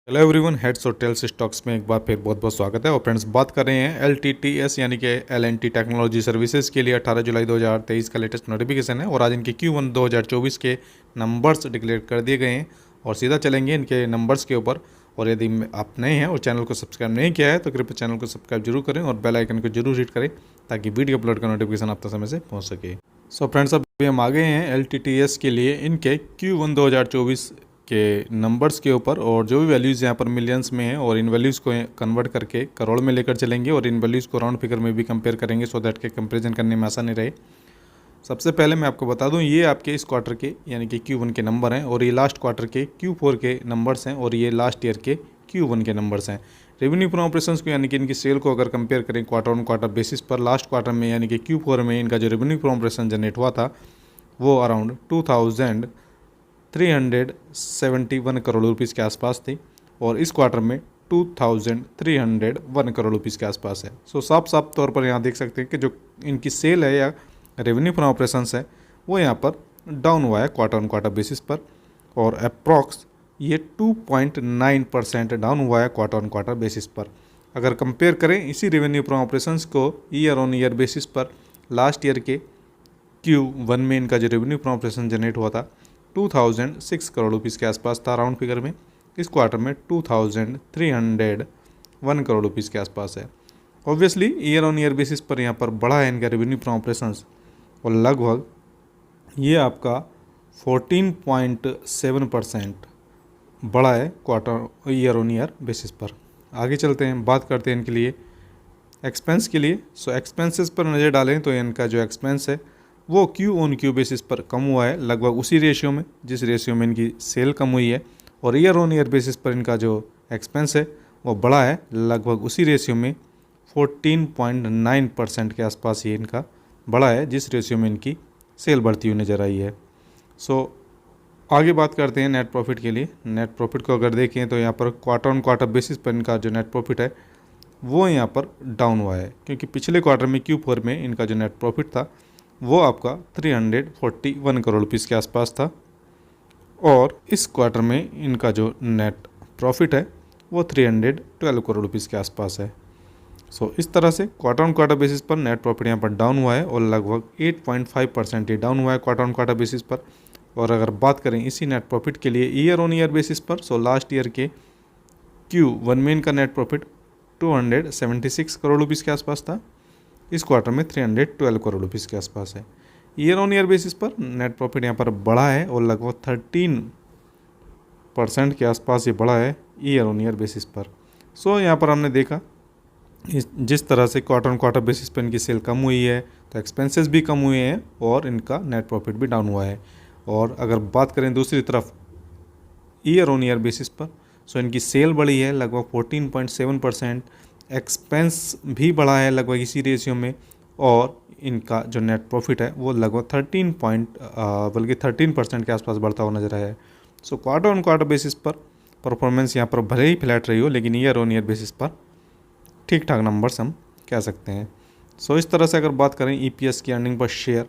Hello everyone, heads और tales stocks में एक बार फिर बहुत बहुत स्वागत है। और फ्रेंड्स, बात कर रहे हैं LTTS यानी कि LNT टेक्नोलॉजी सर्विसेज के लिए 18 जुलाई 2023 का लेटेस्ट नोटिफिकेशन है और आज इनके Q1 2024 के नंबर्स डिक्लेयर कर दिए गए हैं और सीधा चलेंगे इनके नंबर्स के ऊपर। और यदि आप नए हैं और चैनल को सब्सक्राइब नहीं किया है तो कृपया चैनल को सब्सक्राइब जरूर करें और बेल आइकन को जरूर हिट करें ताकि वीडियो अपलोड का नोटिफिकेशन आप तक समय से पहुँच सके। सो फ्रेंड्स, अभी हम आ गए हैं LTTS के लिए इनके Q1 2024 के नंबर्स के ऊपर। और जो भी वैल्यूज़ यहाँ पर मिलियंस में है और इन वैल्यूज़ को कन्वर्ट करके करोड़ में लेकर चलेंगे और इन वैल्यूज़ को राउंड फिगर में भी कंपेयर करेंगे सो दैट के कंपैरिजन करने में आसानी रहे। सबसे पहले मैं आपको बता दूं, ये आपके इस क्वार्टर के यानी कि Q1 के नंबर हैं और ये लास्ट क्वार्टर के Q4 के नंबर्स हैं और ये लास्ट ईयर के Q1 के नंबर्स हैं। रेवेन्यू फ्रॉम ऑपरेशंस को यानी कि इनकी सेल को अगर कंपेयर करें क्वार्टर ऑन क्वार्टर बेसिस पर, लास्ट क्वार्टर में यानी कि Q4 में इनका जो रेवेन्यू फ्रॉम ऑपरेशन जनरेट हुआ था वो अराउंड 2371 करोड़ रुपीज़ के आसपास थी और इस क्वार्टर में 2301 करोड़ रुपीज़ के आसपास है। सो साफ साफ तौर पर यहाँ देख सकते हैं कि जो इनकी सेल है या रेवेन्यू फ्रॉम ऑपरेशंस है वो यहाँ पर डाउन हुआ है क्वार्टर ऑन क्वार्टर बेसिस पर और अप्रॉक्स ये 2.9% डाउन हुआ है क्वार्टर ऑन क्वार्टर बेसिस पर। अगर कंपेयर करें इसी रेवेन्यू फ्रॉम ऑपरेशंस को ईयर ऑन ईयर बेसिस पर, लास्ट ईयर के Q1 में इनका जो रेवेन्यू फ्रॉम ऑपरेशन जनरेट हुआ था 2006 करोड़ रुपीज़ के आसपास था राउंड फिगर में। इस क्वार्टर में 2301 करोड़ रुपीज़ के आसपास है। Obviously year on year basis पर यहाँ पर बढ़ा है इनका रेवेन्यू फ्रॉम ऑपरेशंस और लगभग ये आपका 14.7% बढ़ा है quarter year on year basis पर। आगे चलते हैं, बात करते हैं इनके लिए एक्सपेंस के लिए। सो एक्सपेंसेस पर नज़र डालें तो इनका जो एक्सपेंस है वो Q बेसिस पर कम हुआ है लगभग उसी रेशियो में जिस रेशियो में इनकी सेल कम हुई है और ईयर ऑन ईयर बेसिस पर इनका जो एक्सपेंस है वो बढ़ा है लगभग उसी रेशियो में 14.9% के आसपास ये इनका बढ़ा है जिस रेशियो में इनकी सेल बढ़ती हुई नज़र आई है। सो आगे बात करते हैं नेट प्रॉफिट के लिए। नेट प्रॉफिट को अगर देखें तो यहाँ पर क्वार्टर ऑन क्वार्टर बेसिस पर इनका जो नेट प्रॉफिट है वो यहाँ पर डाउन हुआ है क्योंकि पिछले क्वार्टर में Q4 में इनका जो नेट प्रॉफिट था वो आपका 341 करोड़ रुपीज़ के आसपास था और इस क्वार्टर में इनका जो नेट प्रॉफिट है वो 312 करोड़ रुपीज़ के आसपास है। सो इस तरह से क्वार्टर ऑन क्वार्टर बेसिस पर नेट प्रॉफिट यहाँ पर डाउन हुआ है और लगभग 8.5% ये डाउन हुआ है क्वार्टर ऑन क्वार्टर बेसिस पर। और अगर बात करें इसी नेट प्रॉफिट के लिए ईयर ऑन ईयर बेसिस पर, सो लास्ट ईयर के Q1 में इनका नेट प्रॉफिट 276 करोड़ रुपीज़ के आसपास था, इस क्वार्टर में 312 करोड़ रुपीज़ के आसपास है। ईयर ऑन ईयर बेसिस पर नेट प्रॉफिट यहाँ पर बढ़ा है और लगभग 13% के आसपास ये बढ़ा है ईयर ऑन ईयर बेसिस पर। सो यहाँ पर हमने देखा जिस तरह से क्वार्टर ऑन क्वार्टर बेसिस पर इनकी सेल कम हुई है तो एक्सपेंसेस भी कम हुए हैं और इनका नेट प्रॉफिट भी डाउन हुआ है। और अगर बात करें दूसरी तरफ ईयर ऑन ईयर बेसिस पर, सो इनकी सेल बढ़ी है लगभग 14.7%, एक्सपेंस भी बढ़ा है लगभग इसी रेशियो में और इनका जो नेट प्रॉफिट है वो लगभग 13% के आसपास बढ़ता हुआ नजर आया है। So quarter on quarter basis पर परफॉर्मेंस यहाँ पर भले ही फ्लैट रही हो लेकिन ईयर ऑन ईयर बेसिस पर ठीक ठाक नंबर्स हम कह सकते हैं। सो इस तरह से अगर बात करें EPS की, अर्निंग पर शेयर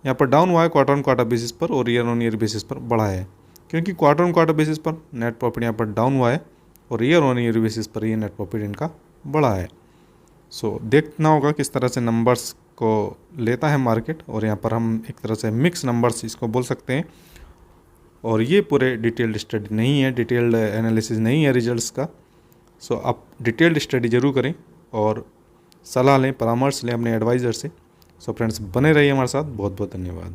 यहाँ पर डाउन हुआ है क्वार्टर ऑन क्वार्टर बेसिस पर और ईयर ऑन ईयर बेसिस पर बढ़ा है क्योंकि क्वार्टर ऑन क्वार्टर बेसिस पर नेट प्रॉफिट यहाँ पर डाउन हुआ है और ईयर ऑन ईयर बेसिस पर ये नेट प्रॉफिट इनका बढ़ा है। सो देखना होगा किस तरह से नंबर्स को लेता है मार्केट और यहाँ पर हम एक तरह से मिक्स नंबर्स इसको बोल सकते हैं। और ये पूरे डिटेल्ड स्टडी नहीं है, डिटेल्ड एनालिसिस नहीं है रिजल्ट्स का। सो आप डिटेल्ड स्टडी जरूर करें और सलाह लें, परामर्श लें अपने एडवाइज़र से। सो फ्रेंड्स, बने रहिए हमारे साथ। बहुत बहुत धन्यवाद।